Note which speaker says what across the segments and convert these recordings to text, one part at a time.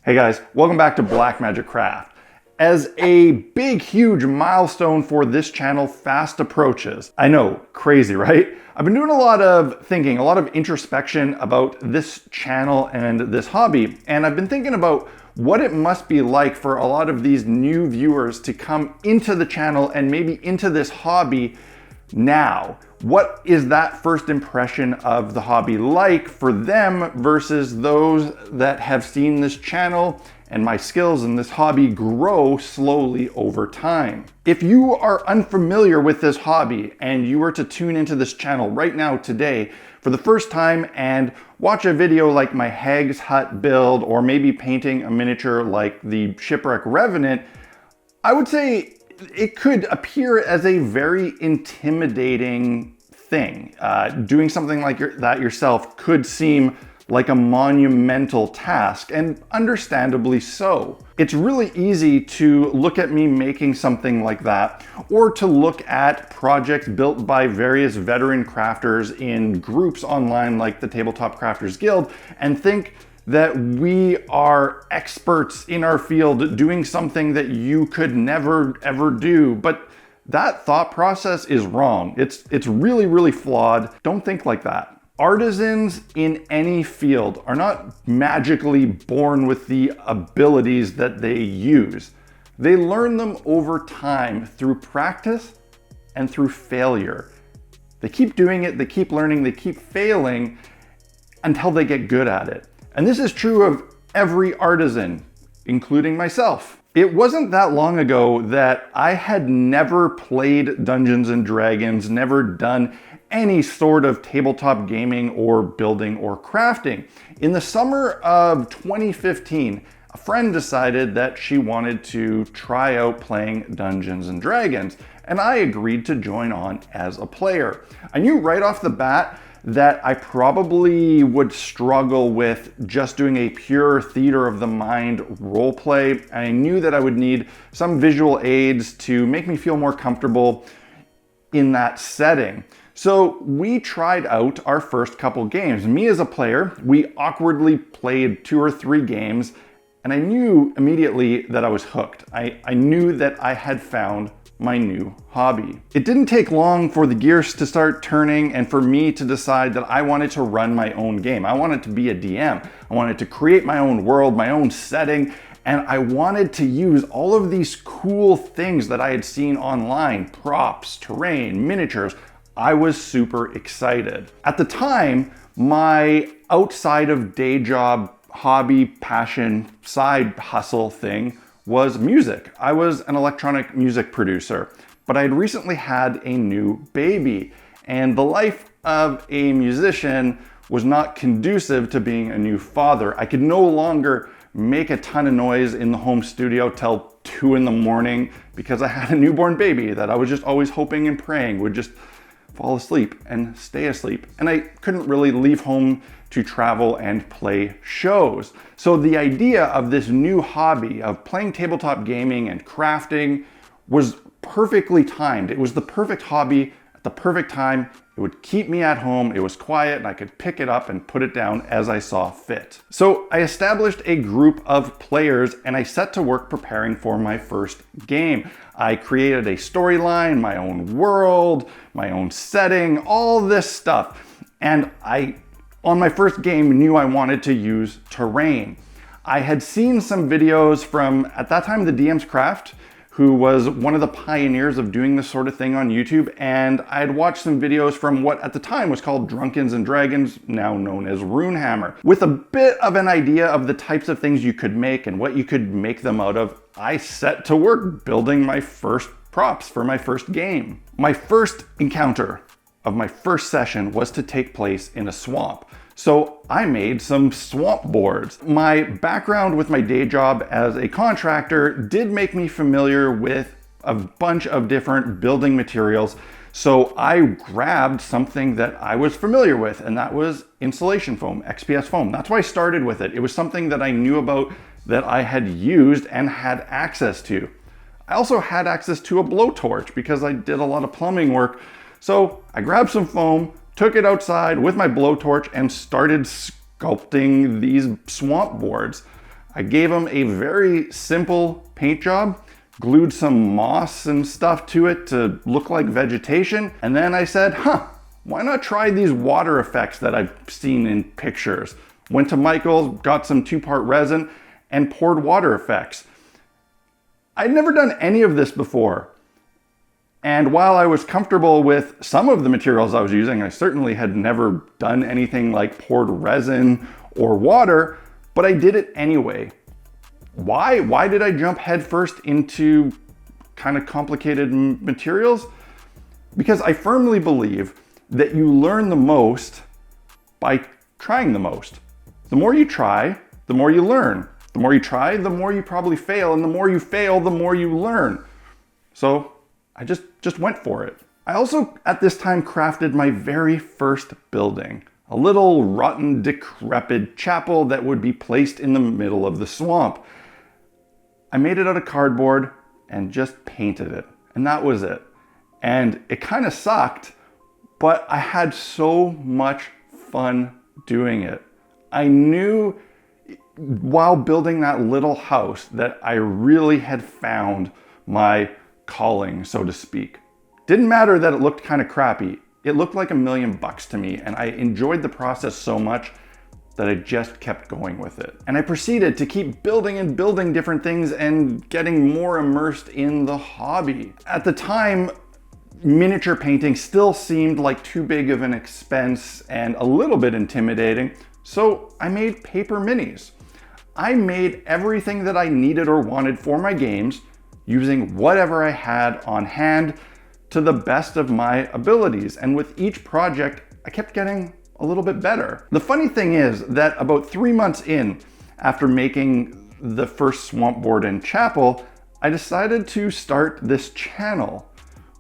Speaker 1: Hey guys, welcome back to Blackmagic Craft. As a big, huge milestone for this channel fast approaches, I know, crazy, right? I've been doing a lot of thinking, a lot of introspection about this channel and this hobby, and I've been thinking about what it must be like for a lot of these new viewers to come into the channel and maybe into this hobby now. What is that first impression of the hobby like for them versus those that have seen this channel and my skills in this hobby grow slowly over time? If you are unfamiliar with this hobby and you were to tune into this channel right now today for the first time and watch a video like my Hag's Hut build or maybe painting a miniature like the Shipwreck Revenant, I would say it could appear as a very intimidating thing. Doing something like that yourself could seem like a monumental task, and understandably so. It's really easy to look at me making something like that, or to look at projects built by various veteran crafters in groups online like the Tabletop Crafters Guild and think that we are experts in our field doing something that you could never ever do. But that thought process is wrong. It's really, really flawed. Don't think like that. Artisans in any field are not magically born with the abilities that they use. They learn them over time through practice and through failure. They keep doing it, they keep learning, they keep failing until they get good at it. And this is true of every artisan, including myself. It wasn't that long ago that I had never played Dungeons and Dragons, never done any sort of tabletop gaming or building or crafting. In the summer of 2015, a friend decided that she wanted to try out playing Dungeons and Dragons, and I agreed to join on as a player. I knew right off the bat that I probably would struggle with just doing a pure theater of the mind role play. I knew that I would need some visual aids to make me feel more comfortable in that setting. So we tried out our first couple games. Me as a player, we awkwardly played 2 or 3 games, and I knew immediately that I was hooked. I knew that I had found my new hobby. It didn't take long for the gears to start turning and for me to decide that I wanted to run my own game. I wanted to be a DM. I wanted to create my own world, my own setting, and I wanted to use all of these cool things that I had seen online, props, terrain, miniatures. I was super excited. At the time, my outside of day job, hobby, passion, side hustle thing was music. I was an electronic music producer, but I had recently had a new baby, and the life of a musician was not conducive to being a new father. I could no longer make a ton of noise in the home studio till 2 in the morning because I had a newborn baby that I was just always hoping and praying would just fall asleep and stay asleep. And I couldn't really leave home to travel and play shows. So the idea of this new hobby of playing tabletop gaming and crafting was perfectly timed. It was the perfect hobby at the perfect time. It would keep me at home. It was quiet and I could pick it up and put it down as I saw fit. So I established a group of players and I set to work preparing for my first game. I created a storyline, my own world, my own setting, all this stuff. And on my first game, knew I wanted to use terrain. I had seen some videos from, at that time, the DM's Craft, who was one of the pioneers of doing this sort of thing on YouTube, and I had watched some videos from what at the time was called Drunkens and Dragons, now known as Runehammer. With a bit of an idea of the types of things you could make and what you could make them out of, I set to work building my first props for my first game. My first encounter of my first session was to take place in a swamp. So I made some swamp boards. My background with my day job as a contractor did make me familiar with a bunch of different building materials. So I grabbed something that I was familiar with, and that was insulation foam, XPS foam. That's why I started with it. It was something that I knew about, that I had used and had access to. I also had access to a blowtorch because I did a lot of plumbing work. So I grabbed some foam, took it outside with my blowtorch and started sculpting these swamp boards. I gave them a very simple paint job, glued some moss and stuff to it to look like vegetation, and then I said, why not try these water effects that I've seen in pictures? Went to Michael's, got some 2-part resin, and poured water effects. I'd never done any of this before. And while I was comfortable with some of the materials I was using, I certainly had never done anything like poured resin or water, but I did it anyway. Why? Why did I jump headfirst into kind of complicated materials? Because I firmly believe that you learn the most by trying the most. The more you try, the more you learn. The more you try, the more you probably fail, and the more you fail, the more you learn. So I just went for it. I also, at this time, crafted my very first building, a little rotten, decrepit chapel that would be placed in the middle of the swamp. I made it out of cardboard and just painted it, and that was it. And it kind of sucked, but I had so much fun doing it. I knew while building that little house that I really had found my calling, so to speak. Didn't matter that it looked kind of crappy. It looked like $1 million to me, and I enjoyed the process so much that I just kept going with it. And I proceeded to keep building and building different things and getting more immersed in the hobby. At the time, miniature painting still seemed like too big of an expense and a little bit intimidating, so I made paper minis. I made everything that I needed or wanted for my games using whatever I had on hand to the best of my abilities. And with each project, I kept getting a little bit better. The funny thing is that about 3 months in, after making the first swamp board and chapel, I decided to start this channel,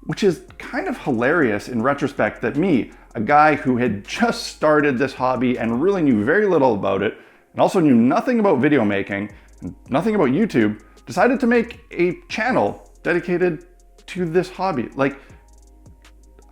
Speaker 1: which is kind of hilarious in retrospect that me, a guy who had just started this hobby and really knew very little about it, and also knew nothing about video making, and nothing about YouTube, decided to make a channel dedicated to this hobby. Like,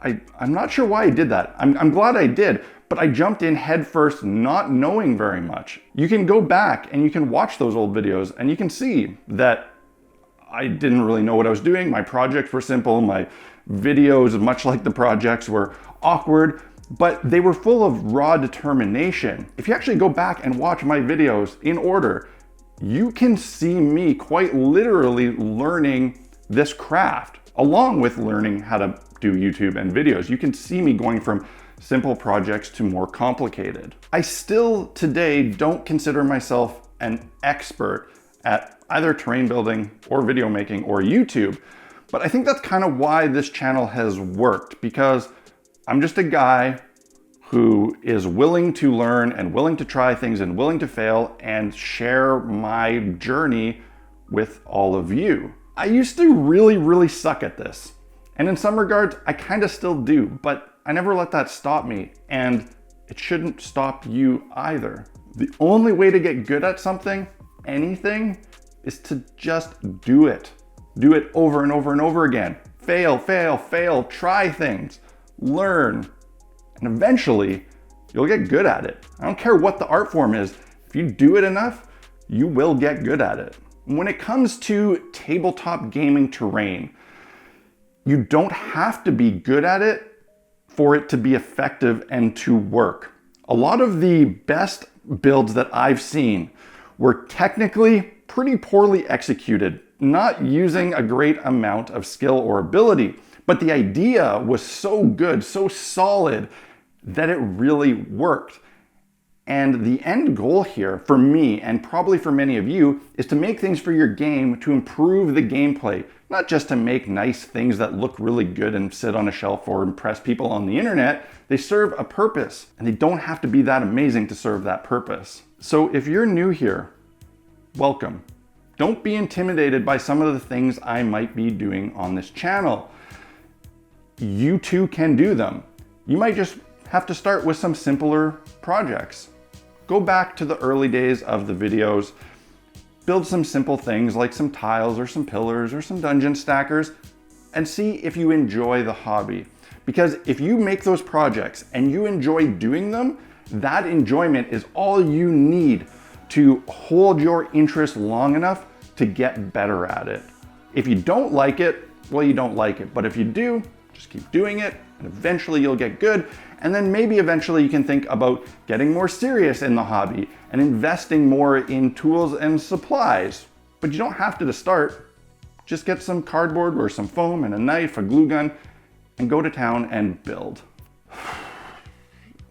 Speaker 1: I'm not sure why I did that. I'm glad I did, but I jumped in headfirst not knowing very much. You can go back and you can watch those old videos and you can see that I didn't really know what I was doing. My projects were simple. My videos, much like the projects, were awkward, but they were full of raw determination. If you actually go back and watch my videos in order, you can see me quite literally learning this craft, along with learning how to do YouTube and videos. You can see me going from simple projects to more complicated. I still today don't consider myself an expert at either terrain building or video making or YouTube, but I think that's kind of why this channel has worked, because I'm just a guy who is willing to learn and willing to try things and willing to fail and share my journey with all of you. I used to really suck at this. And in some regards, I kind of still do, but I never let that stop me, and it shouldn't stop you either. The only way to get good at something, anything, is to just do it. Do it over and over and over again. Fail, try things, learn, and eventually you'll get good at it. I don't care what the art form is. If you do it enough, you will get good at it. When it comes to tabletop gaming terrain, you don't have to be good at it for it to be effective and to work. A lot of the best builds that I've seen were technically pretty poorly executed, not using a great amount of skill or ability, but the idea was so good, so solid, that it really worked. And the end goal here for me, and probably for many of you, is to make things for your game to improve the gameplay, not just to make nice things that look really good and sit on a shelf or impress people on the internet. They serve a purpose, and they don't have to be that amazing to serve that purpose. So if you're new here, welcome. Don't be intimidated by some of the things I might be doing on this channel. You too can do them. You might just have to start with some simpler projects. Go back to the early days of the videos, build some simple things like some tiles or some pillars or some dungeon stackers, and see if you enjoy the hobby. Because if you make those projects and you enjoy doing them, that enjoyment is all you need to hold your interest long enough to get better at it. If you don't like it, well, you don't like it. But if you do, just keep doing it and eventually you'll get good. And then maybe eventually you can think about getting more serious in the hobby and investing more in tools and supplies. But you don't have to start. Just get some cardboard or some foam and a knife, a glue gun, and go to town and build.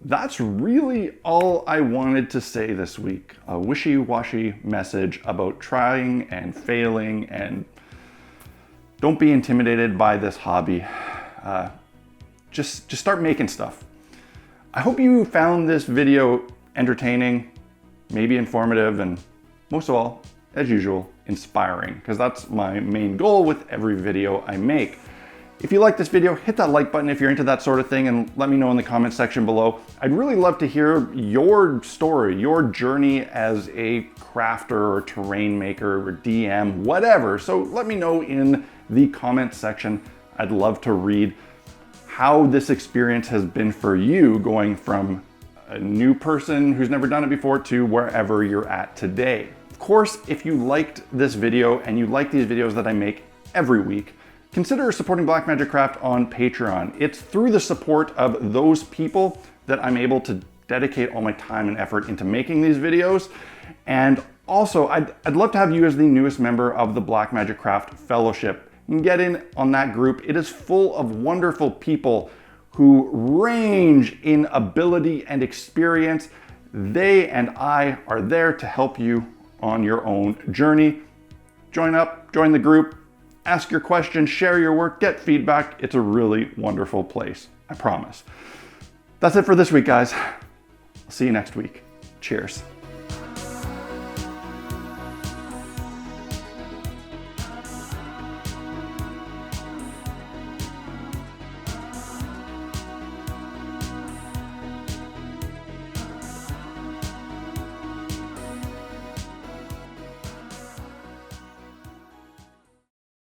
Speaker 1: That's really all I wanted to say this week. A wishy-washy message about trying and failing, and don't be intimidated by this hobby. Just start making stuff. I hope you found this video entertaining, maybe informative, and most of all, as usual, inspiring, because that's my main goal with every video I make. If you like this video, hit that like button if you're into that sort of thing, and let me know in the comment section below. I'd really love to hear your story, your journey as a crafter or terrain maker or DM, whatever. So let me know in the comment section. I'd love to read how this experience has been for you, going from a new person who's never done it before to wherever you're at today. Of course, if you liked this video and you like these videos that I make every week, consider supporting Blackmagic Craft on Patreon. It's through the support of those people that I'm able to dedicate all my time and effort into making these videos. And also, I'd love to have you as the newest member of the Blackmagic Craft Fellowship. You can get in on that group. It is full of wonderful people who range in ability and experience. They and I are there to help you on your own journey. Join up, join the group. Ask your questions, share your work, get feedback. It's a really wonderful place, I promise. That's it for this week, guys. I'll see you next week. Cheers.